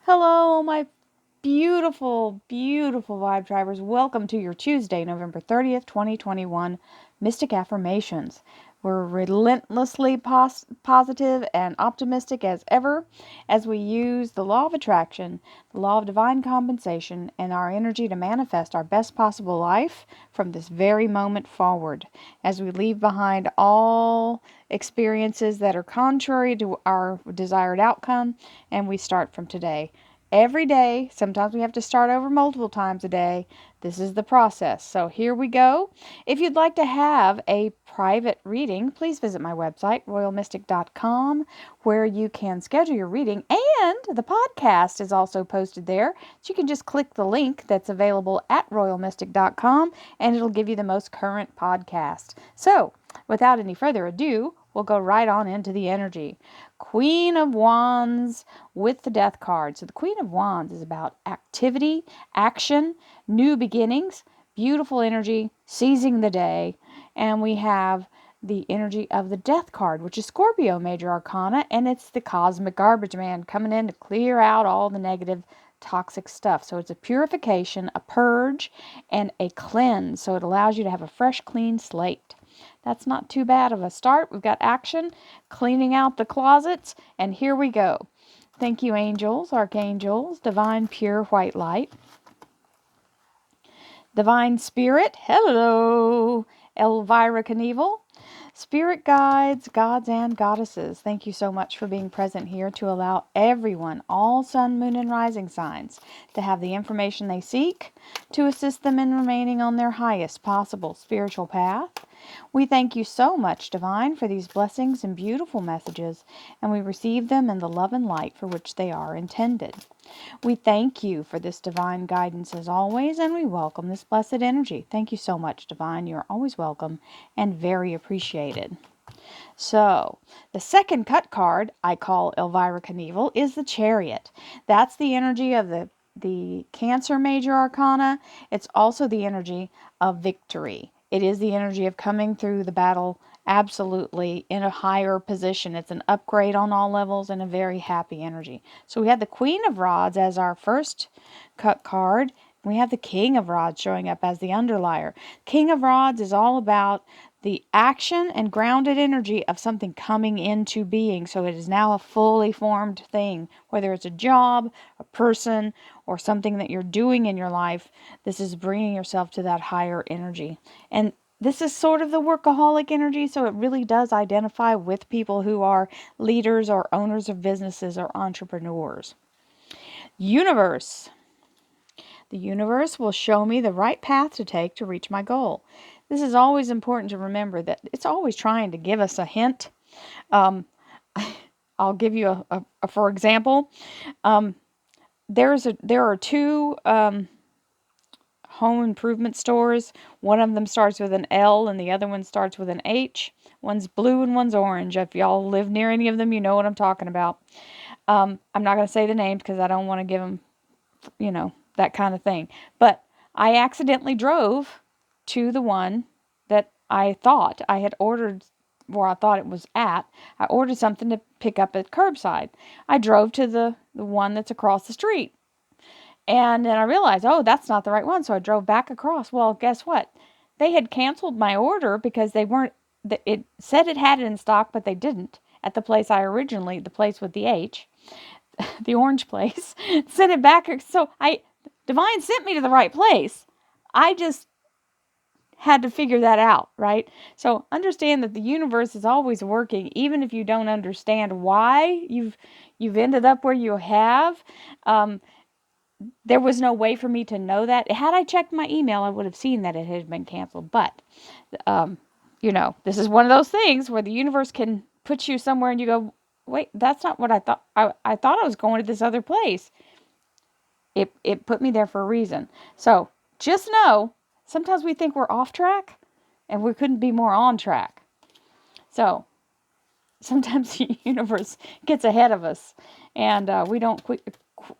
Hello, my beautiful, beautiful vibe drivers. Welcome to your Tuesday, November 30th, 2021 Mystic Affirmations. We're relentlessly positive and optimistic as ever as we use the law of attraction, the law of divine compensation, and our energy to manifest our best possible life from this very moment forward. As we leave behind all experiences that are contrary to our desired outcome, and we start from today. Every day, sometimes we have to start over multiple times a day. This is the process. So here we go. If you'd like to have a private reading, please visit my website, royalmystic.com, where you can schedule your reading. And the podcast is also posted there. So you can just click the link that's available at royalmystic.com and it'll give you the most current podcast. So without any further ado, we'll go right on into the energy. Queen of Wands with the Death card. So the Queen of Wands is about activity, action, new beginnings, beautiful energy, seizing the day. And we have the energy of the Death card, which is Scorpio major arcana, and it's the cosmic garbage man coming in to clear out all the negative toxic stuff. So it's a purification, a purge, and a cleanse. So it allows you to have a fresh, clean slate. That's not too bad of a start. We've got action, cleaning out the closets, and here we go. Thank you, angels, archangels, divine pure white light. Divine Spirit, hello, Elvira Knievel. Spirit guides, gods, and goddesses, thank you so much for being present here to allow everyone, all sun, moon, and rising signs, to have the information they seek to assist them in remaining on their highest possible spiritual path. We thank you so much, Divine, for these blessings and beautiful messages, and we receive them in the love and light for which they are intended. We thank you for this divine guidance as always, and we welcome this blessed energy. Thank you so much, Divine. You're always welcome and very appreciated. So, the second cut card I call Elvira Knievel is the Chariot. That's the energy of the Cancer major arcana. It's also the energy of victory. It is the energy of coming through the battle absolutely in a higher position. It's an upgrade on all levels and a very happy energy. So we have the Queen of Rods as our first cut card. We have the King of Rods showing up as the underlier. King of Rods is all about the action and grounded energy of something coming into being. So it is now a fully formed thing, whether it's a job, a person, or something that you're doing in your life. This is bringing yourself to that higher energy. And this is sort of the workaholic energy, so it really does identify with people who are leaders or owners of businesses or entrepreneurs. Universe. The universe will show me the right path to take to reach my goal. This is always important to remember that it's always trying to give us a hint. I'll give you a for example. There are two home improvement stores. One of them starts with an L and the other one starts with an H. One's blue and one's orange. If y'all live near any of them, you know what I'm talking about. I'm not going to say the names because I don't want to give them, that kind of thing. But I accidentally drove to the one that I thought I had ordered, where I thought it was at. I ordered something to pick up at curbside. I drove to the one that's across the street. And then I realized, oh, that's not the right one. So I drove back across. Well, guess what? They had canceled my order because they weren't, it said it had it in stock, but they didn't at the place the place with the H, the orange place, sent it back. So Divine sent me to the right place. I just had to figure that out, right? So understand that the universe is always working, even if you don't understand why you've ended up where you have. There was no way for me to know that. Had I checked my email, I would have seen that it had been canceled. But, this is one of those things where the universe can put you somewhere and you go, wait, that's not what I thought. I thought I was going to this other place. It put me there for a reason. So just know, sometimes we think we're off track and we couldn't be more on track. So sometimes the universe gets ahead of us, and we don't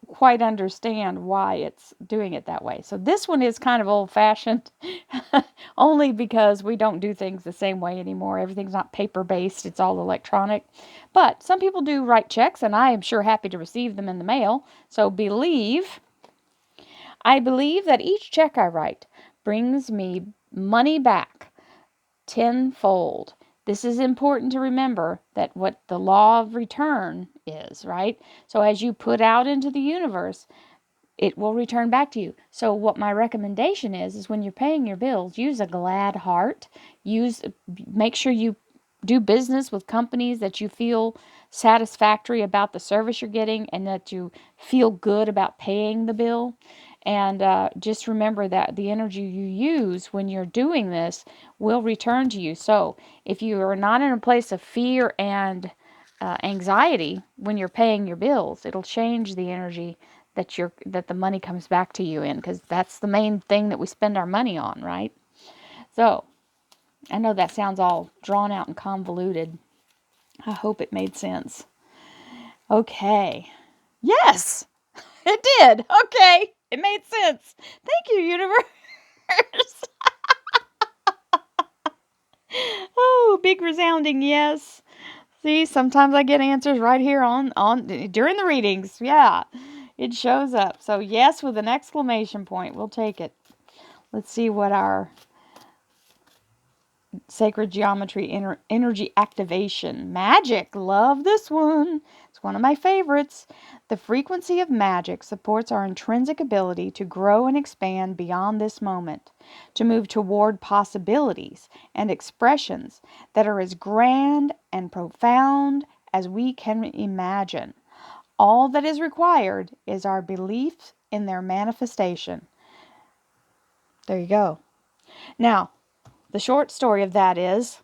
quite understand why it's doing it that way. So this one is kind of old-fashioned, only because we don't do things the same way anymore. Everything's not paper-based, it's all electronic. But some people do write checks, and I am sure happy to receive them in the mail. So I believe that each check I write brings me money back tenfold. This is important to remember, that what the law of return is, right? So as you put out into the universe, it will return back to you. So what my recommendation is when you're paying your bills, use a glad heart. Make sure you do business with companies that you feel satisfactory about the service you're getting, and that you feel good about paying the bill. And just remember that the energy you use when you're doing this will return to you. So if you are not in a place of fear and anxiety when you're paying your bills, it'll change the energy that the money comes back to you in, because that's the main thing that we spend our money on, right? So I know that sounds all drawn out and convoluted. I hope it made sense. Okay. Yes, it did. Okay. It made sense. Thank you, universe. Oh, big resounding yes. See, sometimes I get answers right here on during the readings. Yeah, it shows up. So yes with an exclamation point. We'll take it. Let's see what our sacred geometry energy activation. Magic. Love this one. It's one of my favorites. The frequency of magic supports our intrinsic ability to grow and expand beyond this moment, to move toward possibilities and expressions that are as grand and profound as we can imagine. All that is required is our belief in their manifestation. There you go. Now, the short story of that is,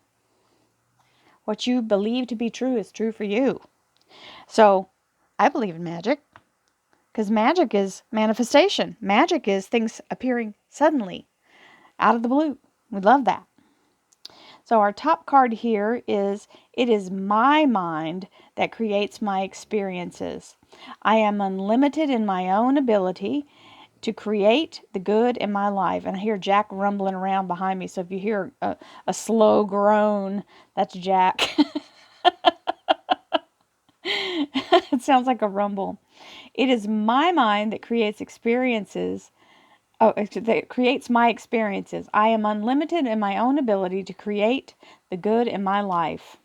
what you believe to be true is true for you. So, I believe in magic, because magic is manifestation. Magic is things appearing suddenly, out of the blue. We love that. So our top card here is, it is my mind that creates my experiences. I am unlimited in my own ability to create the good in my life. And I hear Jack rumbling around behind me. So if you hear a slow groan, that's Jack. It sounds like a rumble. It is my mind that creates experiences. Oh, that creates my experiences. I am unlimited in my own ability to create the good in my life.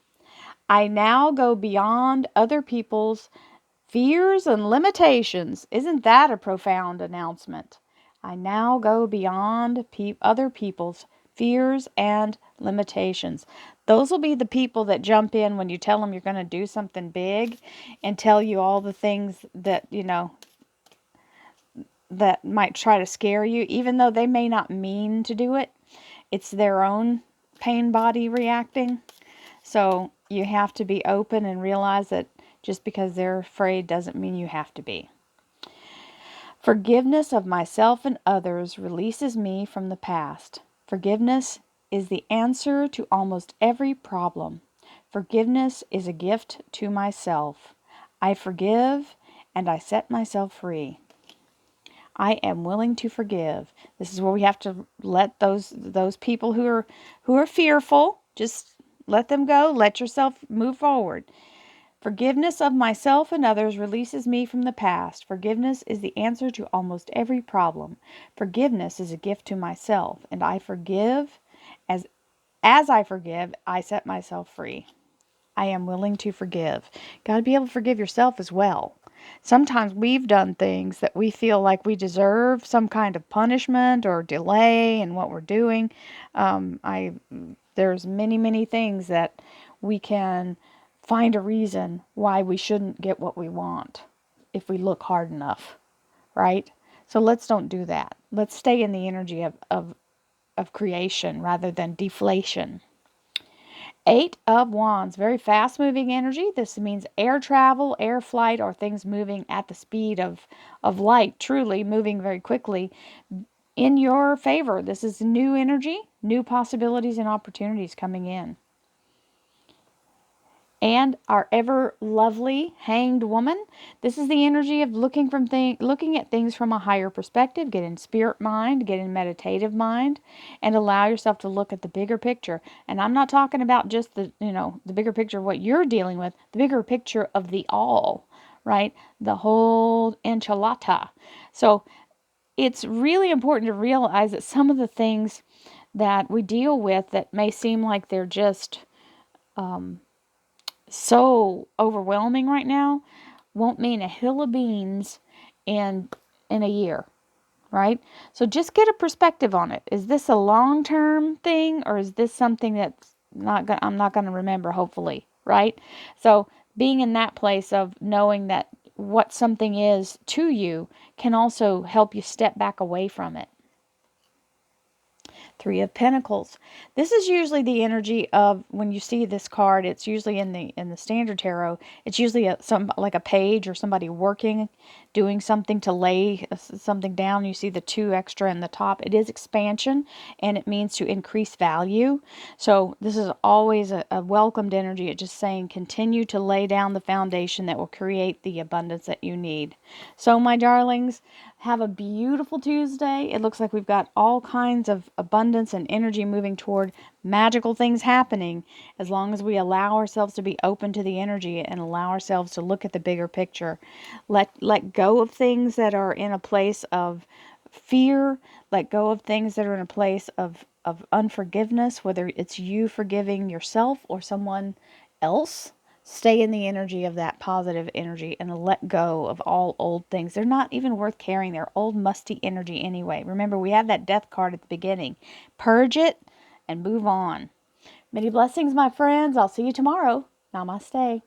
I now go beyond other people's fears and limitations. Isn't that a profound announcement? I now go beyond other people's fears and limitations. Those will be the people that jump in when you tell them you're going to do something big, and tell you all the things that, that might try to scare you, even though they may not mean to do it. It's their own pain body reacting. So you have to be open and realize that just because they're afraid doesn't mean you have to be. Forgiveness of myself and others releases me from the past. Forgiveness is the answer to almost every problem. Forgiveness is a gift to myself. I forgive and I set myself free. I am willing to forgive. This is where we have to let those people who are fearful, just let them go. Let yourself move forward. Forgiveness of myself and others releases me from the past. Forgiveness is the answer to almost every problem. Forgiveness is a gift to myself, and I forgive. As I forgive, I set myself free. I am willing to forgive. Got to be able to forgive yourself as well. Sometimes we've done things that we feel like we deserve some kind of punishment or delay in what we're doing. There's many things that we can find a reason why we shouldn't get what we want if we look hard enough, right? So let's don't do that. Let's stay in the energy of creation rather than deflation. 8 of Wands, very fast moving energy. This means air travel, air flight, or things moving at the speed of light, truly moving very quickly in your favor. This is new energy, new possibilities and opportunities coming in. And our ever lovely hanged woman. This is the energy of looking at things from a higher perspective. Get in spirit mind, get in meditative mind, and allow yourself to look at the bigger picture. And I'm not talking about just the bigger picture of what you're dealing with, the bigger picture of the all, right? The whole enchilada. So it's really important to realize that some of the things that we deal with that may seem like they're just so overwhelming right now won't mean a hill of beans in a year, right? So just get a perspective on it. Is this a long-term thing, or is this something that's I'm not going to remember, hopefully, right? So being in that place of knowing that what something is to you can also help you step back away from it. Three of Pentacles. This is usually the energy of, when you see this card, it's usually in the standard tarot. It's usually like a page or somebody working, doing something to lay something down. You see the 2 extra in the top. It is expansion, and it means to increase value. So this is always a welcomed energy. It's just saying continue to lay down the foundation that will create the abundance that you need. So my darlings, have a beautiful Tuesday. It looks like we've got all kinds of abundance and energy moving toward magical things happening, as long as we allow ourselves to be open to the energy and allow ourselves to look at the bigger picture. Let go of things that are in a place of fear. Let go of things that are in a place of unforgiveness, whether it's you forgiving yourself or someone else. Stay in the energy of that positive energy and let go of all old things. They're not even worth carrying. They're old, musty energy anyway. Remember, we have that death card at the beginning. Purge it and move on. Many blessings, my friends. I'll see you tomorrow. Namaste.